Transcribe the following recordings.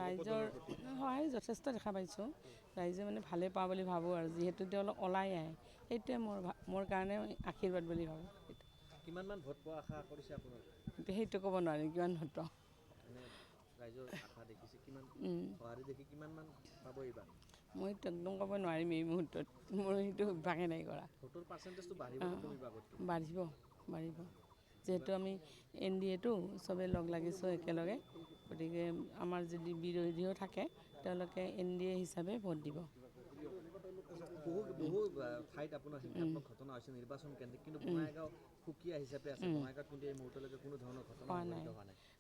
ৰাইজৰ সহায় যথেষ্ট দেখা পাইছোঁ ৰাইজে মানে ভালে পাওঁ বুলি ভাবোঁ আৰু যিহেতু তেওঁলোক ওলাই আহে সেইটোৱে মোৰ কাৰণে আশীৰ্বাদ বুলি ভাবোঁ কিমানমান ভোট পোৱা আশা কৰিছে আপোনালোকে সেইটো ক'ব নোৱাৰিম কিমান ভোট পাওঁ ৰাইজৰ আশা দেখিছে কিমান সঁহাৰি দেখি কিমানমান পাব এইবাৰ মইতো একদম ক'ব নোৱাৰিম এই মুহূৰ্তত মোৰ সেইটো অভ্যাসে নাই কৰা ভোটৰ পাৰ্চেণ্টেজটো বাঢ়িব নে কমিব আগতকৈ বাঢ়িব যিহেতু আমি NDAটো চবেই লগ লাগিছোঁ একেলগে গতিকে আমাৰ যদি বিৰোধীও থাকে তেওঁলোকে NDA হিচাপে ভোট দিব বহু ঠাইত আপোনাৰ হিংসাত্মক ঘটনা হৈছে নিৰ্বাচন কেন্দ্ৰিক কিন্তু বঙাইগাঁও সুকীয়া হিচাপে আছে বঙাইগাঁৱত কিন্তু এই মুহূৰ্তলৈকে কোনো ধৰণৰ ঘটনা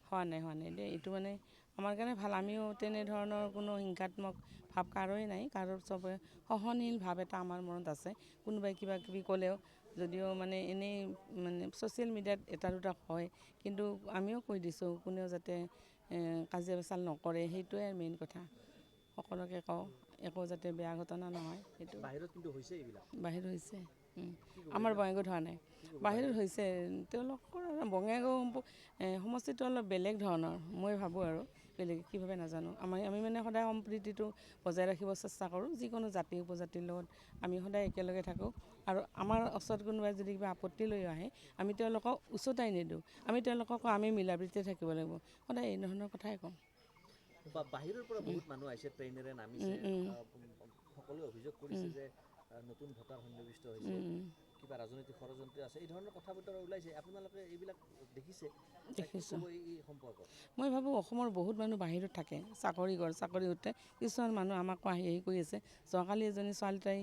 হোৱা নাই দেই এইটো মানে আমাৰ কাৰণে ভাল আমিও তেনেধৰণৰ কোনো হিংসাত্মক ভাৱ কাৰোৱেই নাই কাৰোৰ চবে সহনশীল ভাৱ এটা আমাৰ মনত আছে কোনোবাই কিবা কিবি ক'লেও যদিও মানে এনেই মানে ছ'চিয়েল মিডিয়াত এটা দুটা হয় কিন্তু আমিও কৈ দিছোঁ কোনেও যাতে কাজিয়া পেচাল নকৰে সেইটোৱে মেইন কথা সকলোকে কওঁ একো যাতে বেয়া ঘটনা নহয় সেইটো বাহিৰত কিন্তু হৈছে এইবিলাক বাহিৰত হৈছে আমাৰ বঙাইগাঁৱত হোৱা নাই বাহিৰত হৈছে তেওঁলোকৰ বঙাইগাঁও সমষ্টিটো অলপ বেলেগ ধৰণৰ মই ভাবোঁ আৰু বেলেগ কিভাৱে নাজানো আমি মানে সদায় সম্প্ৰীতিটো বজাই ৰাখিব চেষ্টা কৰোঁ যিকোনো জাতি উপজাতিৰ লগত আমি সদায় একেলগে থাকোঁ আৰু আমাৰ ওচৰত কোনোবাই যদি কিবা আপত্তি লৈ আহে আমি তেওঁলোকক উচতাই নিদিওঁ আমি তেওঁলোকক আমি মিলা প্ৰীতিৰে থাকিব লাগিব সদায় এই ধৰণৰ কথাই কওঁ বাহিৰৰ পৰা বহুত মানুহ আহিছে ট্ৰেইনেৰে নামিছে সকলোৱে অভিযোগ কৰিছে যে নতুন ভোটাৰ সন্নিৱিষ্ট হৈছে কিবা ৰাজনৈতিক ষড়যন্ত্ৰ আছে এই ধৰণৰ কথা বতৰা ওলাইছে আপোনালোকে এইবিলাক দেখিছোঁ এই সম্পৰ্কত মই ভাবোঁ অসমৰ বহুত মানুহ বাহিৰত থাকে চাকৰি সূত্ৰে কিছুমান মানুহ আমাকো আহি কৰি আছে যোৱাকালি এজনী ছোৱালী তাই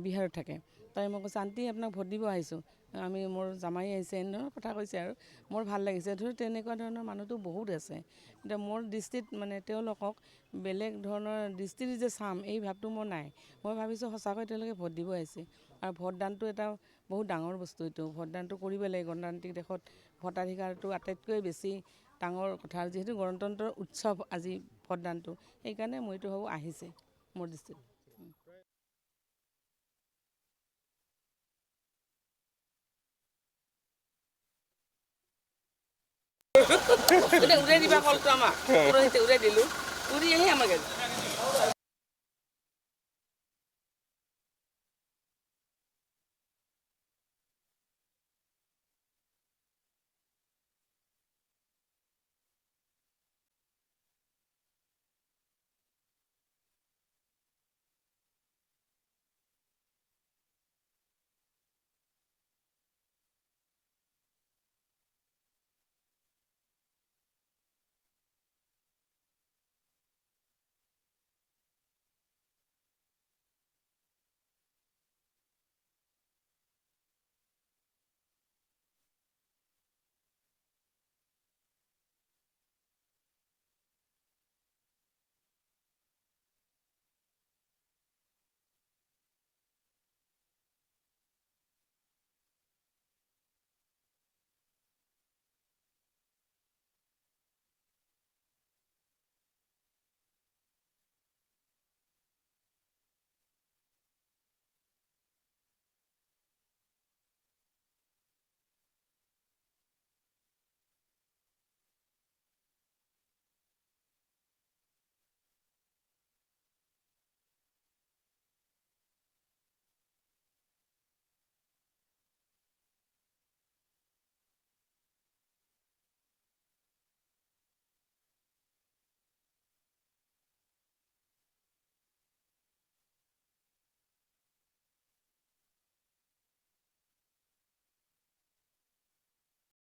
বিহাৰত থাকে তাই মই কৈছে আণ্টি আপোনাক ভোট দিব আহিছোঁ আমি মোৰ জামাই আহিছে এনেধৰণৰ কথা কৈছে আৰু মোৰ ভাল লাগিছে তেনেকুৱা ধৰণৰ মানুহটো বহুত আছে এতিয়া মোৰ দৃষ্টিত মানে তেওঁলোকক বেলেগ ধৰণৰ দৃষ্টিৰে যে চাম এই ভাৱটো মোৰ নাই মই ভাবিছোঁ সঁচাকৈ তেওঁলোকে ভোট দিব আহিছে আৰু ভোটদানটো এটা বহুত ডাঙৰ বস্তু এইটো ভোটদানটো কৰিব লাগে গণতান্ত্ৰিক দেশত ভোটাধিকাৰটো আটাইতকৈ বেছি ডাঙৰ কথা যিহেতু গণতন্ত্ৰৰ উৎসৱ আজি ভোটদানটো সেইকাৰণে মইতো ভাবোঁ আহিছে মোৰ দৃষ্টিত উৰাই দিবা কলটো আমাক উৰাই দিলোঁ উৰি আহি আমাক